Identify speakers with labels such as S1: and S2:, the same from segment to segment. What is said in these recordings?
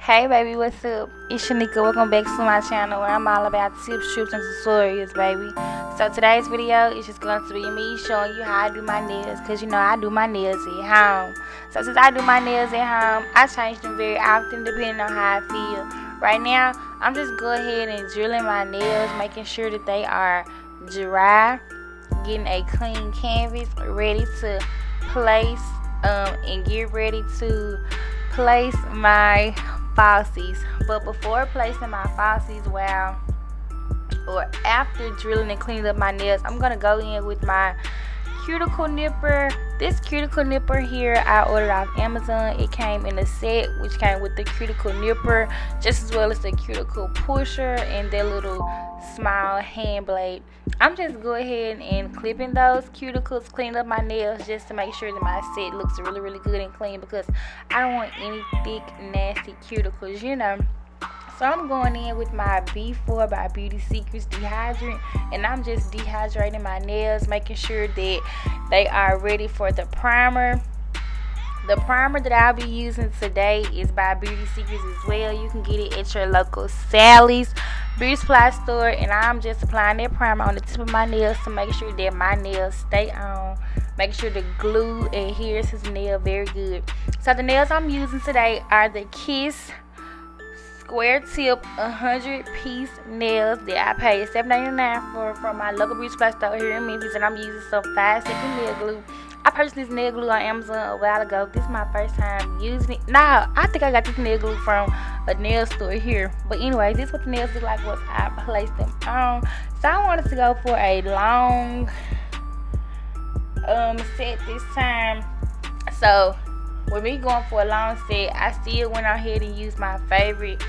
S1: Hey baby, what's up? It's Shanika. Welcome back to my channel where I'm all about tips, tricks, and tutorials, baby. So today's video is just going to be me showing you how I do my nails, because you know I do my nails at home. So since I do my nails at home, I change them very often depending on how I feel. Right now, I'm just going ahead and drilling my nails, making sure that they are dry, getting a clean canvas ready to place and get ready to place my falsies. But before placing my falsies, or after drilling and cleaning up my nails, I'm gonna go in with my cuticle nipper. This cuticle nipper here I ordered off Amazon. It came in a set which came with the cuticle nipper just as well as the cuticle pusher and that little small hand blade. I'm just go ahead and clipping those cuticles, cleaning up my nails just to make sure that my set looks really good and clean, because I don't want any thick nasty cuticles, you know. So I'm going in with my B4 by Beauty Secrets dehydrant, and I'm just dehydrating my nails, making sure that they are ready for the primer. The primer that I'll be using today is by Beauty Secrets as well. You can get it at your local Sally's beauty supply store, and I'm just applying that primer on the tip of my nails to make sure that my nails stay on. Make sure the glue adheres to the nail very good. So the nails I'm using today are the Kiss square tip 100-piece nails that I paid $7.99 for from my local beauty supply store here in Memphis, and I'm using some 5-second nail glue. I purchased this nail glue on Amazon a while ago. This is my first time using it. Nah, I think I got this nail glue from a nail store here. But anyway, this is what the nails look like once I place them on. So I wanted to go for a long set this time. So with me going for a long set, I still went ahead and used my favorite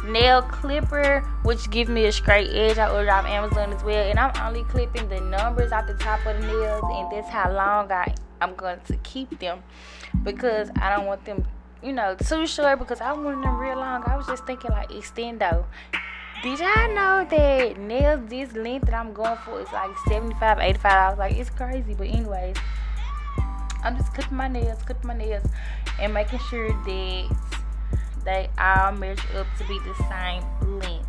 S1: nail clipper, which gives me a straight edge. I ordered off Amazon as well, and I'm only clipping the numbers off the top of the nails, and that's how long I'm going to keep them, because I don't want them, you know, too short, because I wanted them real long. I was just thinking like extendo. Did y'all know that nails this length that I'm going for is like $75, $85? Like, it's crazy. But anyways, I'm just clipping my nails and making sure that they all measure up to be the same length.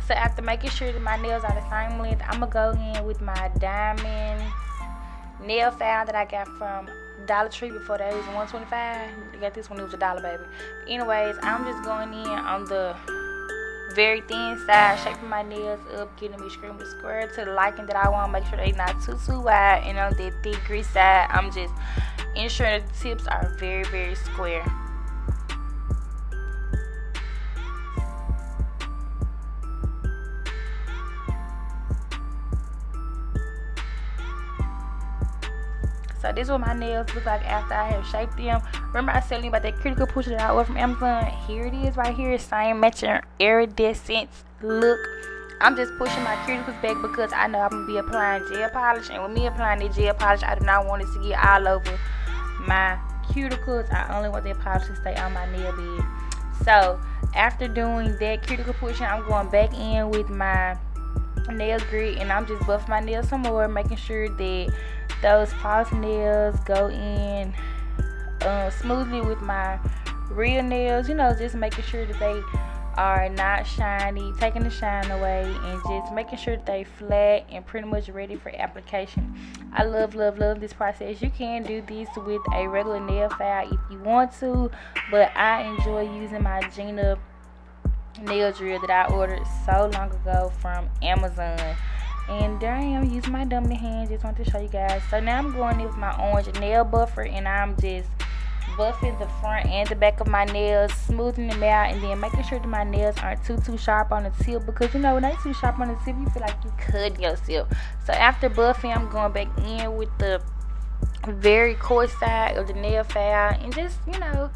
S1: So after making sure that my nails are the same length, I'm gonna go in with my diamond nail file that I got from Dollar Tree before that. It was $125. I got this one, it was $1, baby. But anyways, I'm just going in on the very thin side, shaping my nails up, getting them extremely square to the liking that I want. Make sure they're not too wide, and on that thick grease side, I'm just ensuring that the tips are very square. So this is what my nails look like after I have shaped them. Remember I said about that cuticle pusher that I ordered from Amazon? Here it is right here. Same matching iridescent look. I'm just pushing my cuticles back because I know I'm going to be applying gel polish. And with me applying the gel polish, I do not want it to get all over my cuticles. I only want that polish to stay on my nail bed. So after doing that cuticle pushing, I'm going back in with my nail grit, and I'm just buffing my nails some more, making sure that those false nails go in smoothly with my real nails, you know, just making sure that they are not shiny, taking the shine away, and just making sure that they flat and pretty much ready for application. I love this process. You can do this with a regular nail file if you want to, but I enjoy using my Gina nail drill that I ordered so long ago from Amazon. And there I am using my dummy hand. Just want to show you guys. So now I'm going in with my orange nail buffer, and I'm just buffing the front and the back of my nails, smoothing them out, and then making sure that my nails aren't too sharp on the tip, because you know when they're too sharp on the tip, you feel like you cut yourself. So after buffing, I'm going back in with the very coarse side of the nail file and just, you know,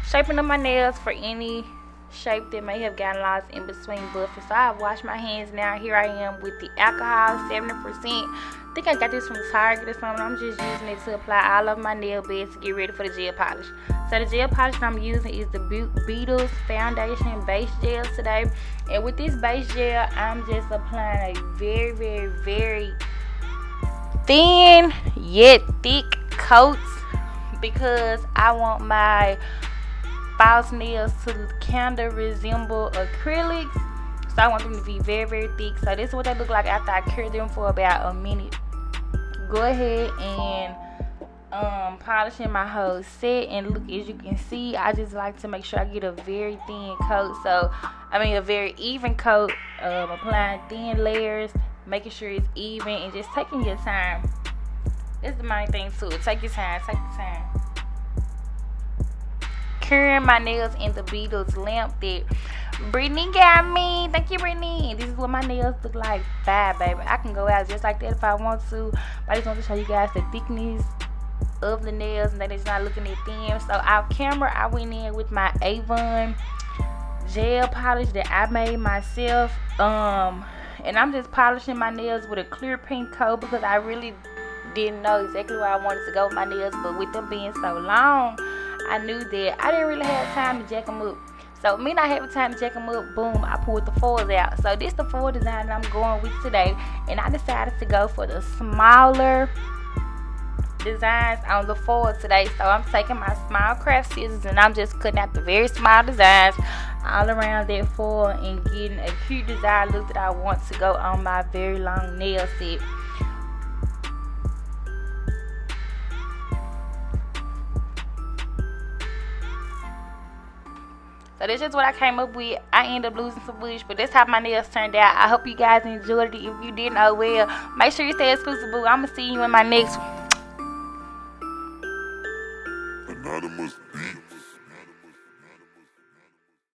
S1: shaping up my nails for any shape that may have gotten lost in between buffers. So I've washed my hands now. Here I am with the alcohol, 70%. I think I got this from Target or something. I'm just using it to apply all over my nail beds to get ready for the gel polish. So the gel polish that I'm using is the Beetles Foundation Base Gel today. And with this base gel, I'm just applying a very, very, very thin yet thick coat because I want my false nails to kind of resemble acrylics. So I want them to be very, very thick. So this is what they look like after I cure them for about a minute. Go ahead and polishing my whole set, and look, as you can see, I just like to make sure I get a very thin coat. So I mean a very even coat, applying thin layers, making sure it's even, and just taking your time. That's the main thing too. Take your time, take your time. Curing my nails in the Beetles lamp that Brittany got me. Thank you, Brittany. This is what my nails look like. Bye, baby. I can go out just like that if I want to. But I just want to show you guys the thickness of the nails and that it's not looking that thin. So off camera, I went in with my Avon gel polish that I made myself. And I'm just polishing my nails with a clear pink coat because I really didn't know exactly where I wanted to go with my nails. But with them being so long, I knew that I didn't really have time to jack them up. So me not having time to jack them up, boom, I pulled the foils out. So this is the foil design that I'm going with today. And I decided to go for the smaller designs on the foil today. So I'm taking my small craft scissors and I'm just cutting out the very small designs all around that foil and getting a cute design look that I want to go on my very long nail set. So that's just what I came up with. I ended up losing some bush, but that's how my nails turned out. I hope you guys enjoyed it. If you didn't, oh well. Make sure you stay exclusive, boo. I'm going to see you in my next one. Anonymous.